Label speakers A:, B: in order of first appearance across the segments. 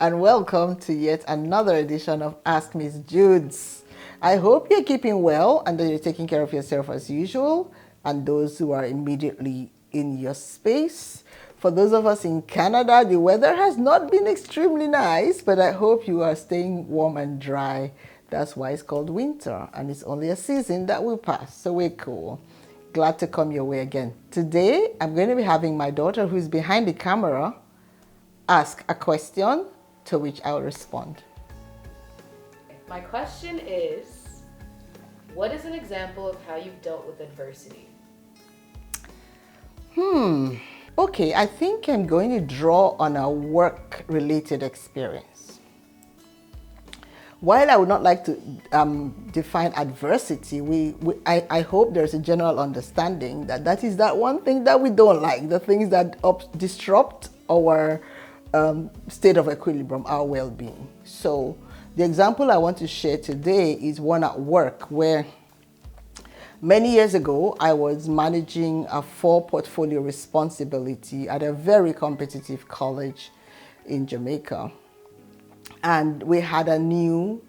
A: and welcome to yet another edition of ASKMZJUDZ. I hope you're keeping well and that you're taking care of yourself as usual, and those who are immediately in your space. For those of us in Canada, the weather has not been extremely nice, but I hope you are staying warm and dry. That's why it's called winter, and it's only a season that will pass, so we're cool. Glad to come your way again. Today, I'm going to be having my daughter, who's behind the camera, ask a question to which I'll respond.
B: My question is, what is an example of how you've dealt with adversity?
A: Okay, I think I'm going to draw on a work-related experience. While I would not like to define adversity, I hope there's a general understanding that is that one thing that we don't like, the things that disrupt our state of equilibrium, our well-being. So the example I want to share today is one at work where many years ago, I was managing a 4-portfolio responsibility at a very competitive college in Jamaica. And we had a new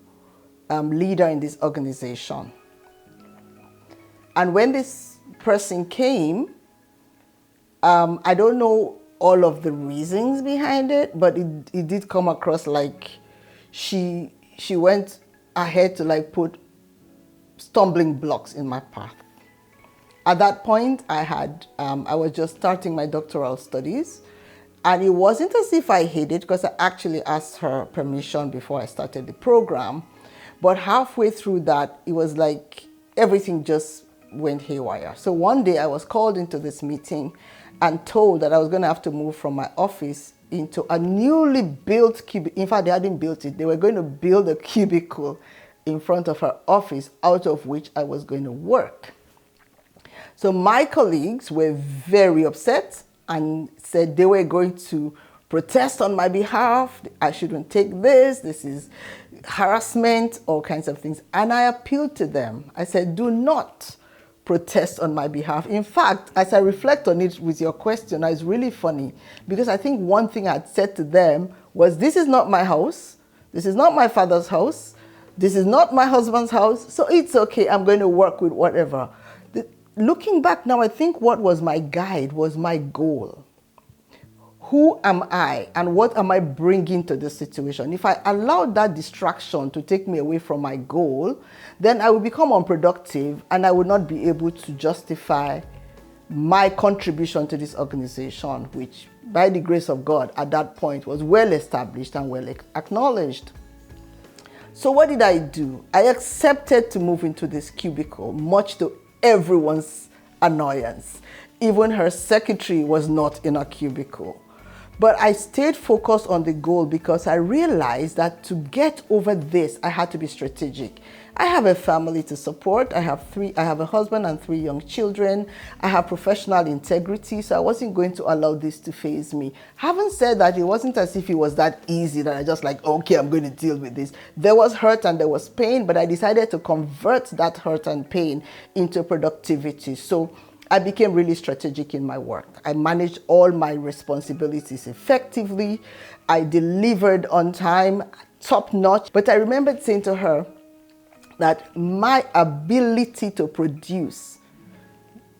A: leader in this organization. And when this person came, I don't know all of the reasons behind it, but it did come across like she went ahead to like put stumbling blocks in my path. At that point, I was just starting my doctoral studies, and it wasn't as if I hid it because I actually asked her permission before I started the program. But halfway through that, it was like everything just went haywire. So one day I was called into this meeting and told that I was going to have to move from my office into a newly built cubicle. In fact, they hadn't built it. They were going to build a cubicle in front of her office, out of which I was going to work. So my colleagues were very upset and said they were going to protest on my behalf. I shouldn't take this. This is harassment, all kinds of things. And I appealed to them. I said, do not protest on my behalf. In fact, as I reflect on it with your question, it's really funny because I think one thing I'd said to them was, this is not my house. This is not my father's house. This is not my husband's house. So it's okay. I'm going to work with whatever. Looking back now, I think what was my guide was my goal. Who am I and what am I bringing to this situation? If I allowed that distraction to take me away from my goal, then I would become unproductive and I would not be able to justify my contribution to this organization, which by the grace of God at that point was well established and well acknowledged. So what did I do? I accepted to move into this cubicle, much to everyone's annoyance. Even her secretary was not in a cubicle. But I stayed focused on the goal because I realized that to get over this, I had to be strategic. I have a family to support. I have a husband and 3 young children. I have professional integrity, so I wasn't going to allow this to faze me. Having said that, it wasn't as if it was that easy that I just like, okay, I'm going to deal with this. There was hurt and there was pain, but I decided to convert that hurt and pain into productivity. So I became really strategic in my work. I managed all my responsibilities effectively. I delivered on time, top notch. But I remembered saying to her that my ability to produce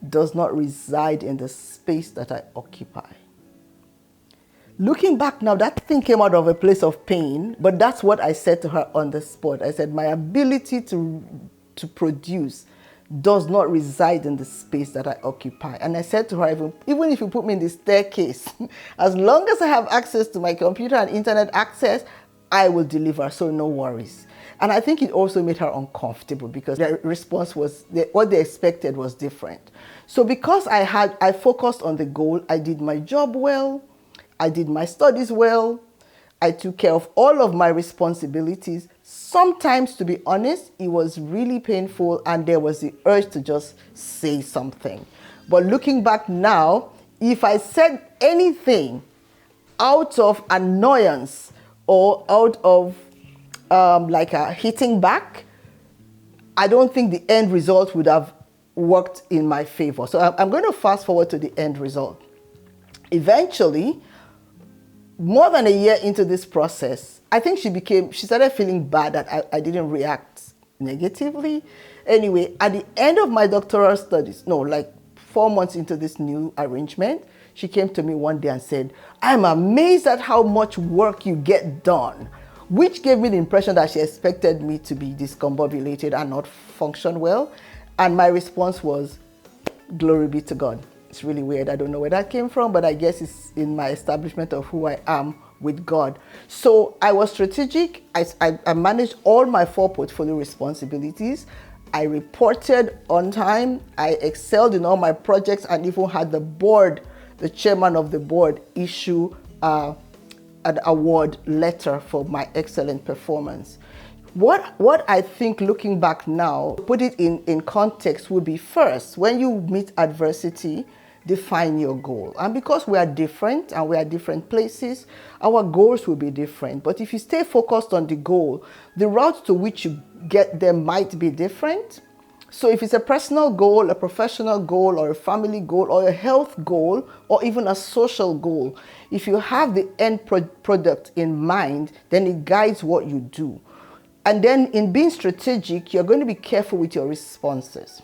A: does not reside in the space that I occupy. Looking back now, that thing came out of a place of pain, but that's what I said to her on the spot. I said, my ability to produce does not reside in the space that I occupy. And I said to her, even if you put me in the staircase, as long as I have access to my computer and internet access, I will deliver, so no worries. And I think it also made her uncomfortable because their response was, what they expected was different. So because I focused on the goal, I did my job well, I did my studies well, I took care of all of my responsibilities. Sometimes, to be honest, it was really painful and there was the urge to just say something. But looking back now, if I said anything out of annoyance or out of like a hitting back, I don't think the end result would have worked in my favor. So I'm going to fast forward to the end result. Eventually, more than a year into this process, I think she started feeling bad that I didn't react negatively. Anyway, at the end of my doctoral studies, no, like 4 months into this new arrangement, she came to me one day and said, I'm amazed at how much work you get done, which gave me the impression that she expected me to be discombobulated and not function well. And my response was, glory be to God. It's really weird. I don't know where that came from, but I guess it's in my establishment of who I am with God. So I was strategic. I managed all my 4 portfolio responsibilities. I reported on time. I excelled in all my projects and even had the chairman of the board, issue an award letter for my excellent performance. What I think, looking back now, put it in context, would be first, when you meet adversity, define your goal. And because we are different and we are different places, our goals will be different. But if you stay focused on the goal, the route to which you get there might be different. So if it's a personal goal, a professional goal, or a family goal, or a health goal, or even a social goal, if you have the end product in mind, then it guides what you do. And then in being strategic, you're going to be careful with your responses.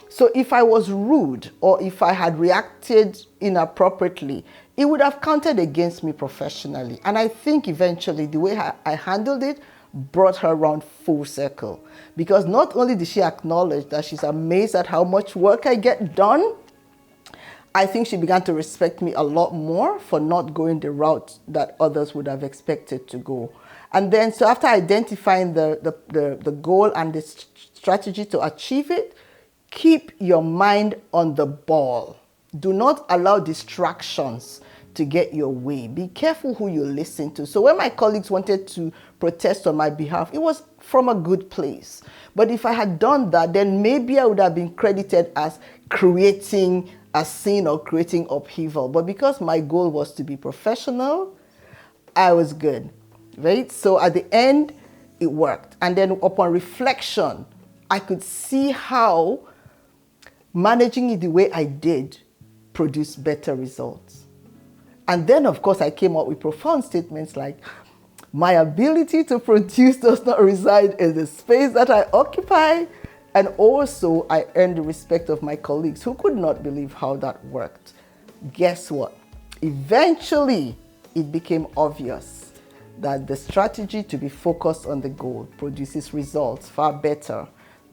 A: So if I was rude or if I had reacted inappropriately, it would have counted against me professionally. And I think eventually the way I handled it brought her around full circle. Because not only did she acknowledge that she's amazed at how much work I get done, I think she began to respect me a lot more for not going the route that others would have expected to go. And then, so after identifying the goal and the strategy to achieve it, keep your mind on the ball. Do not allow distractions to get your way. Be careful who you listen to. So when my colleagues wanted to protest on my behalf, it was from a good place. But if I had done that, then maybe I would have been credited as creating a scene or creating upheaval. But because my goal was to be professional, I was good, right? So at the end, it worked. And then upon reflection, I could see how managing it the way I did produced better results. And then, of course, I came up with profound statements like, my ability to produce does not reside in the space that I occupy. And also, I earned the respect of my colleagues who could not believe how that worked. Guess what? Eventually, it became obvious that the strategy to be focused on the goal produces results far better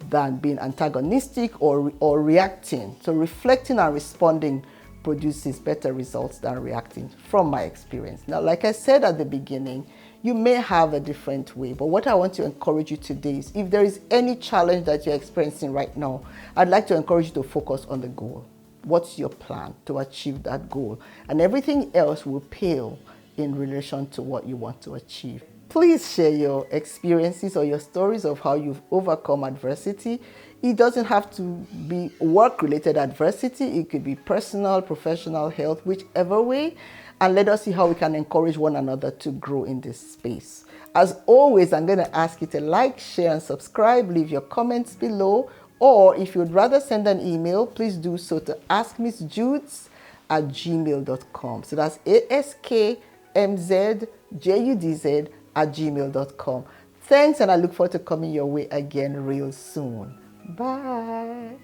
A: than being antagonistic or reacting. So reflecting and responding produces better results than reacting, from my experience. Now, like I said at the beginning, you may have a different way, but what I want to encourage you today is, if there is any challenge that you're experiencing right now, I'd like to encourage you to focus on the goal. What's your plan to achieve that goal? And everything else will pale in relation to what you want to achieve. Please share your experiences or your stories of how you've overcome adversity. It doesn't have to be work-related adversity. It could be personal, professional, health, whichever way. And let us see how we can encourage one another to grow in this space. As always, I'm going to ask you to like, share, and subscribe. Leave your comments below. Or if you'd rather send an email, please do so to ASKMZJUDZ@gmail.com. So that's ASKMZJUDZ@gmail.com. Thanks, and I look forward to coming your way again real soon. Bye.